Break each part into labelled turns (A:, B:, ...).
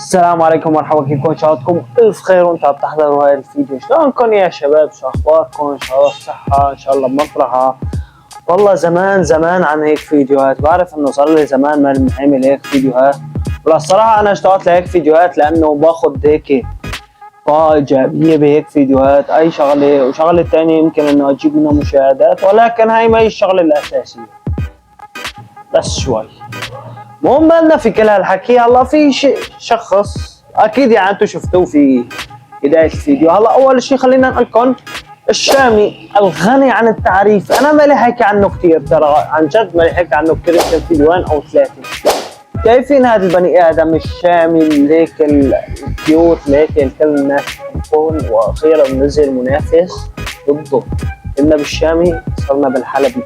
A: السلام عليكم ومرحبا، كيفكم؟ ان شاء الله تكونوا الف خير وانتم عم تحضروا هاي الفيديو. شلونكم يا شباب؟ شو اخباركم؟ ان شاء الله بصحة، ان شاء الله بمفرحة. والله زمان عن هيك فيديوهات، بعرف انه صار لي زمان ما عامل هيك فيديوهات، ولا الصراحة انا اشتغلت لهيك فيديوهات لانه باخذ هيك طاقة ايجابية بهيك فيديوهات. اي شغلة وشغلة تانية يمكن انه اجيب منها مشاهدات، ولكن هاي ما هي الشغلة الاساسية، بس شوي. المهم بدنا في كل هالحكي. هلا في شخص اكيد يعني انتم شفتوه في بدايه الفيديو. هلا اول شيء خلينا نقول لكم الشامي الغني عن التعريف. انا مالي حكي عنه كثير، ترى عن جد مالي حكي عنه كثير، يمكن فيديوين او ثلاثه. شايفين هذا البني ادم الشامي هيك الكيوت هيك الكل الناس تحبون، واخيرا نزل منافس ضده. كنا بالشامي صرنا بالحلبي.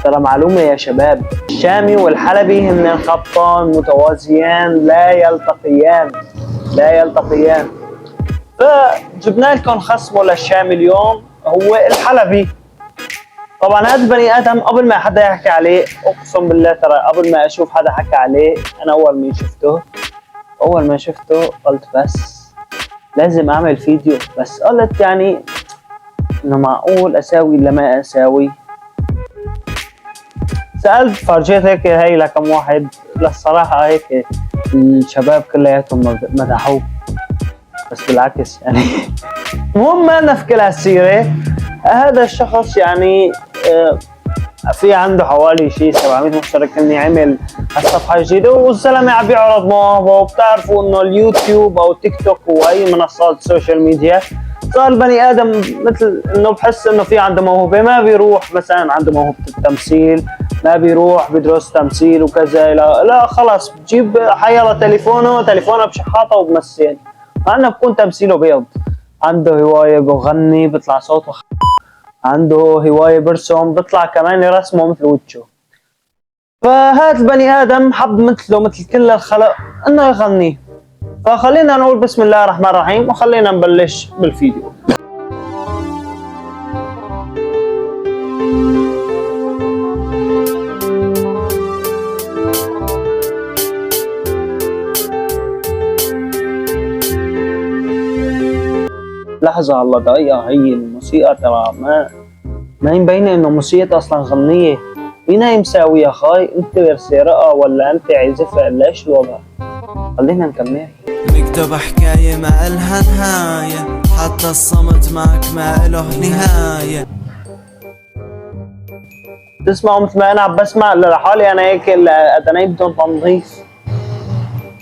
A: ترى معلومة يا شباب، الشامي والحلبي هن خطان متوازيان لا يلتقيان. فجبنا لكم خصمه للشامي اليوم هو الحلبي. طبعا هذا البني ادم قبل ما حدا يحكي عليه، اقسم بالله ترى قبل ما اشوف حدا حكى عليه، انا اول ما شفته قلت بس لازم اعمل فيديو. بس قلت يعني انه معقول اساوي ولا ما اساوي. سألت فرجيت هيك هي لكم واحد، للصراحة هيك الشباب كلياتهم مدحوه، بس بالعكس يعني. المهم ما لنا في كل هالسيرة. هذا الشخص يعني في عنده حوالي شيء 700 مشترك، اني عمل هالصفحة جديدة، والزلمة عم بيعرض مواهبه. وبتعرفوا انه اليوتيوب او تيك توك واي منصات السوشيال ميديا صار البني ادم مثل انه بحس انه في عنده موهبة، ما بيروح مثلا عنده موهبة التمثيل، ما بيروح بدرس تمثيل وكذا، لا خلص بجيب حيلا تليفونه بشحاطه وبمثل، مع انه بكون تمثيله بيض. عنده هوايه بغني بيطلع صوته عنده هوايه برسم بيطلع كمان يرسمه مثل وجهه. فهذا البني ادم حب مثله مثل كل الخلق انه يغني. فخلينا نقول بسم الله الرحمن الرحيم وخلينا نبلش بالفيديو. لحظة هلا دقيقة، هي الموسيقى ترى ما هي مبينة انه موسيقى اصلا غنية. مين هي مساوية خاي؟ انت سارقة ولا انت عازفة ولا ايش الوضع؟ خلينا نكمل.
B: نكتب حكاية ما إلها نهاية، حتى الصمت معك ما إله نهاية.
A: تسمعوا مثل ما انا عم بسمع لحالي انا هيك اذني بدون تنظيف.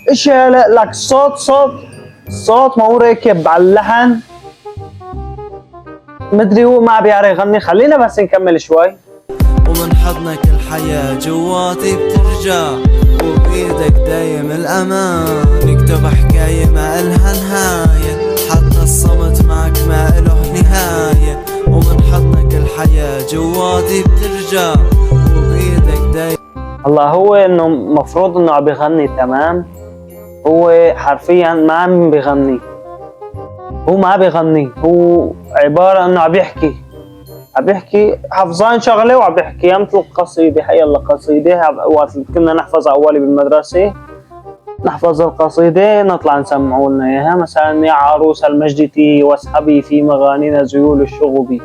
A: ايش لك صوت ما هو راكب على اللحن، مدري هو ما بيعرف يغني. خلينا بس نكمل شوي.
B: ومن حضنك الحياة جواتي بترجع، وبإيدك دايم الأمان. نكتب حكاية ما إلها نهاية، حتى الصمت معك ما إله نهاية. ومن حضنك الحياة جواتي بترجع، وبإيدك دايم.
A: الله هو انه مفروض انه عم بيغني، تمام. هو حرفيا ما عم بيغني، هو ما بيغني، هو عبارة انه عم بيحكي حفظان شغله وعم بيحكيها مثل القصيدة. حيلا قصيدة وقت كنا نحفظها اولي بالمدرسة، نحفظ القصيدة نطلع نسمعوا لنا اياها، مثلا يا عروس المجدتي واسحبي في مغانينا زيول الشغبي.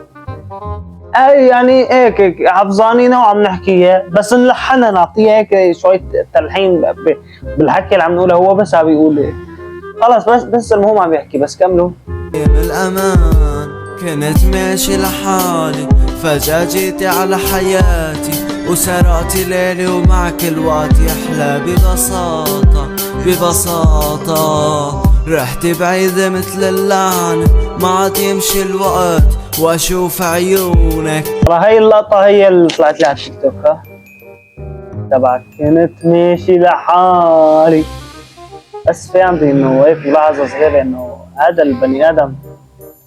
A: اي يعني هيك حفظانينا وعم نحكيها، بس نلحنها نعطيها هيك شوية تلحين بالحكي اللي عم نقوله. هو بس عم بيقول ايه خلص، بس المهم عم يحكي. بس كملوا.
B: بالأمان كنت ماشي لحالي، فجأة جيتي على حياتي، وسرقتي ليلي ومعك الوقت يحلى ببساطة. رحتي بعيدة مثل اللعنة، ما عاد يمشي الوقت واشوف عيونك.
A: ترى هاي اللقطة هي اللي طلعت لي على التيك توك تبعك. كنت ماشي لحالي، بس في عندي انه هيك ملاحظة صغيرة، انه هذا البني ادم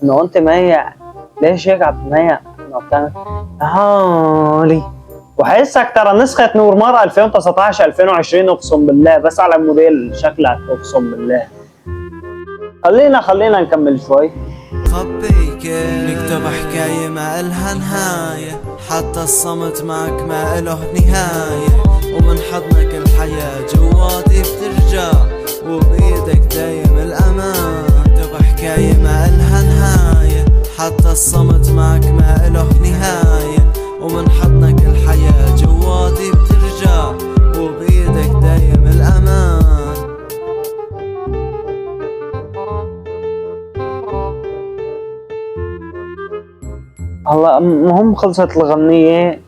A: انه انت مايع، ليش هيك عم تمايع؟ انه بتعمل لحالي. وحسك ترى نسخة نور مار 2019 2020 اقسم بالله، بس على موديل شكلك اقسم بالله. خلينا نكمل شوي.
B: خبيك نكتب حكاية ما إلها نهاية، حتى الصمت معك ما إله نهاية. ومن حضنك الحياة جواتي بترجع، وبإيدك حتى الصمت معك ما إله نهاية، ومن حضنك الحياة جواتي بترجع، وبإيدك دايم الأمان.
A: هلا المهم خلصت الغنية.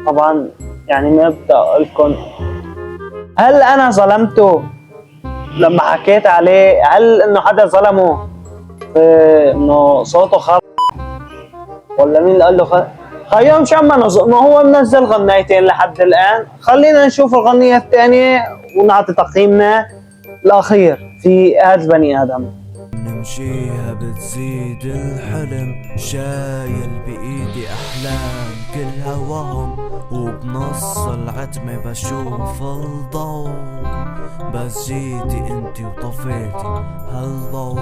A: طبعا يعني ما بدي اقول لكم هل انا ظلمته لما حكيت عليه، هل انه حدا ظلمه انه صوته خرب، ولا مين اللي قال له خيوم شو عم ما هو منزل غنيتين لحد الان. خلينا نشوف الغنية الثانية ونعطي تقييمنا الاخير في هذا البني ادم.
B: نمشيها بتزيد الحلم، شايل بإيدي أحلام كلها وهم، وبنص العتمة بشوف الضوء، بس جيتي انتي وطفيتي هالضوء.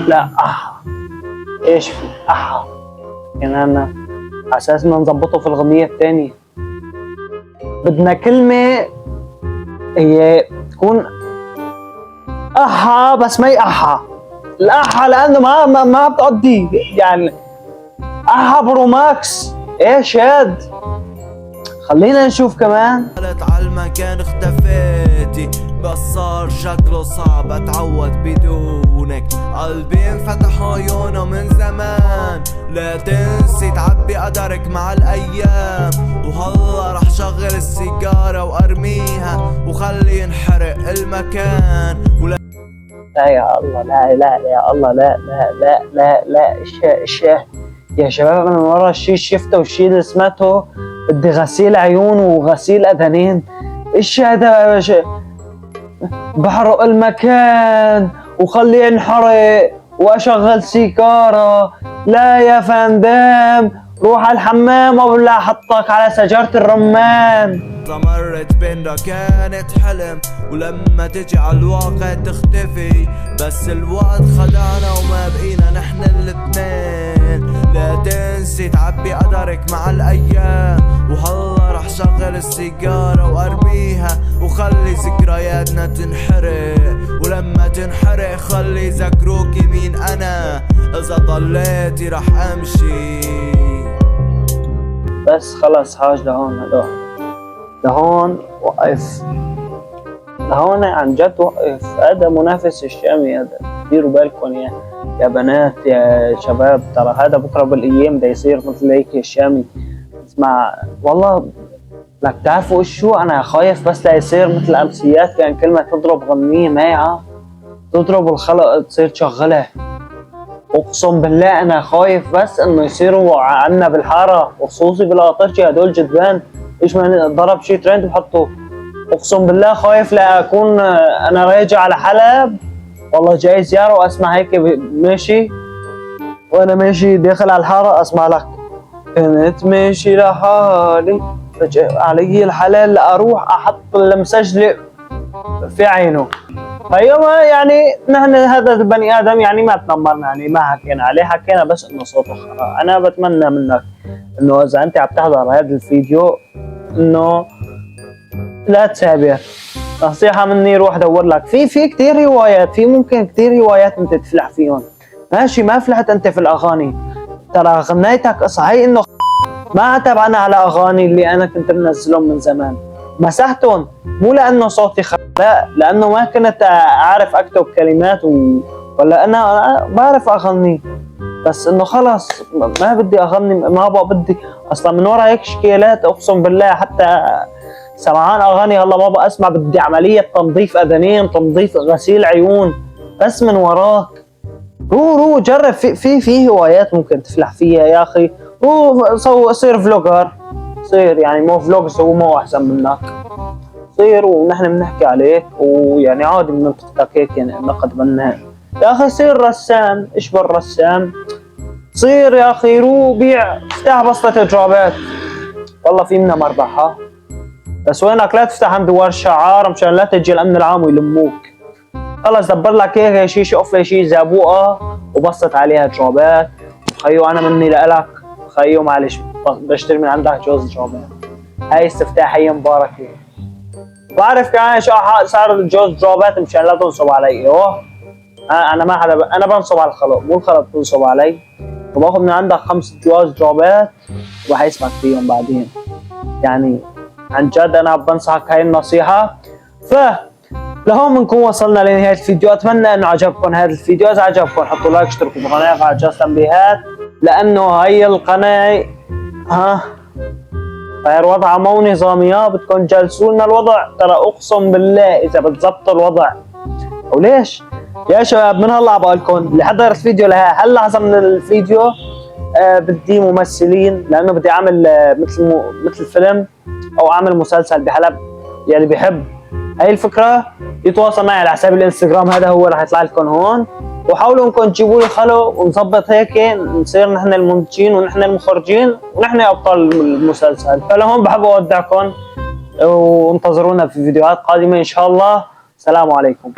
A: لا ايش في يعني انا على اساس بدنا نظبطه في الغنية الثانية، بدنا كلمة هي تكون بس ما يقحى الأحا، لأنه ما بتقضي يعني برو ماكس. ايش هاد؟ خلينا نشوف كمان.
B: قلت عالمكان اختفيتي، بس صار شكله صعب اتعود بدونك، قلبي انفتح عيونه من زمان، لا تنسي تعبي قدرك مع الايام، وهلا رح شغل السيجارة وارميها وخلي ينحرق المكان.
A: لا يا الله، لا يا الله، لا الشيء يا شباب، انا ورا الشيء شفته والشيء اللي سمعته بدي غسيل عيون وغسيل اذانين. ايش هذا؟ بحرق المكان وخليه ينحرق واشغل سيجارة. لا يا فندم، روح على الحمام قبل لا احطك على شجرة الرمان.
B: مرت بينا كانت حلم، ولما تجي على الواقع تختفي، بس الوقت خدعنا وما بقينا نحن الاتنين. لا تنسي تعبي قدرك مع الايام، وهلا رح شغل السيجارة وارميها وخلي ذكرياتنا تنحرق، ولما تنحرق خلي ذكروكي مين انا، اذا ضليتي رح امشي.
A: بس خلص حاج لهون وقف، لهون عن جد وقف. هذا منافس الشامي، هذا ديروا بالكم يا بنات يا شباب، ترى هذا بكره بالايام بده يصير مثل هيك الشامي. اسمع والله لك تعرفوا ايش شو، انا خايف بس لا يصير مثل امسيات، كان كلمه تضرب غنيه مايعه تضرب الخلق تصير تشغلها. اقسم بالله انا خايف بس انه يصيروا عنا بالحاره وخصوصي بالاطرجي هدول جدبان، ايش ما ضرب شي ترند بحطوه. اقسم بالله خايف لا اكون انا راجع على حلب والله جاي زياره واسمع هيك ماشي، وانا ماشي داخل على الحاره اسمع لك كنت ماشي لحالي فجأة علي الحلال اروح احط المسجله في عينه. فيوم يعني نحن هذا البني ادم يعني ما تنمرنا عليه، ما حكينا عليه، حكينا بس انه صوته خرا. انا بتمنى منك انه اذا انت عم تحضر هذا الفيديو انه لا تسابر، نصيحة مني روح دور لك في كتير روايات، في ممكن كتير روايات انت تفلح فيهم. ماشي ما فلحت انت في الاغاني، ترى غنيتك صحيح انه ما اعتبرنا على اغاني اللي انا كنت منزلهم من زمان، مسحتهم مو لانه صوتي لا، لانه ما كنت اعرف اكتب كلمات ولا انا بعرف اغني، بس انه خلص ما بدي اغني، ما بدي اصلا من ورا هيك شكيلات. اقسم بالله حتى سمعان اغاني هلا ما بقى اسمع، بدي عمليه تنظيف اذانين، تنظيف غسيل عيون بس من وراك. رو جرب، في هوايات ممكن تفلح فيها يا اخي. صير فلوجر، صير يعني مو فلوجز هو مو احسن منك، صير ونحن بنحكي عليك ويعني عادي بننتقدك هيك يعني نقد بناء. يا اخي صير رسام، اشبر رسام، صير يا اخي بيع، افتح بسطة جوابات والله في منها مربحة، بس وينك لا تفتح عند ورشة عار مشان لا تجي الامن العام ويلموك. خلص دبر لك هيك شيء قفله شيء زابوقة وبسط عليها جوابات. خيو انا مني لك خيو معلش بشتري من عندك جوز جوابات، هاي استفتاحية مباركة. بعرف كمان شو صار جوز جوابات مشان لا تنصب علي. انا ما حدا انا بنصب على الخلق، مو الخلق بتنصب علي، وباخذ من عندك 5 جوابات وحيسمعك فيهم بعدين. يعني عن جد انا بنصحك هاي النصيحة. لهون بنكون وصلنا لنهاية الفيديو، اتمنى انه عجبكم هذا الفيديو. اذا عجبكم حطوا لايك، اشتركوا بالقناة، وفعلوا جرس التنبيهات، لانه هي القناة غير وضعها مو نظامية، بدكم تجلسوا لنا الوضع. ترى اقسم بالله اذا بتزبطوا الوضع. وليش يا شباب من هلا بقول لكم اللي حضر الفيديو هاللحظة من الفيديو بدي ممثلين، لانه بدي اعمل مثل فيلم او اعمل مسلسل بحلب. يعني بيحب هاي الفكرة يتواصل معي على حساب الانستغرام، هذا هو راح يطلع لكم هون. وحاولوا انكم تجيبوا لي خلو ونظبط هيك، نصير نحن المنتجين ونحن المخرجين ونحن ابطال المسلسل. فلهون بحب اودعكم، وانتظرونا في فيديوهات قادمة ان شاء الله. السلام عليكم.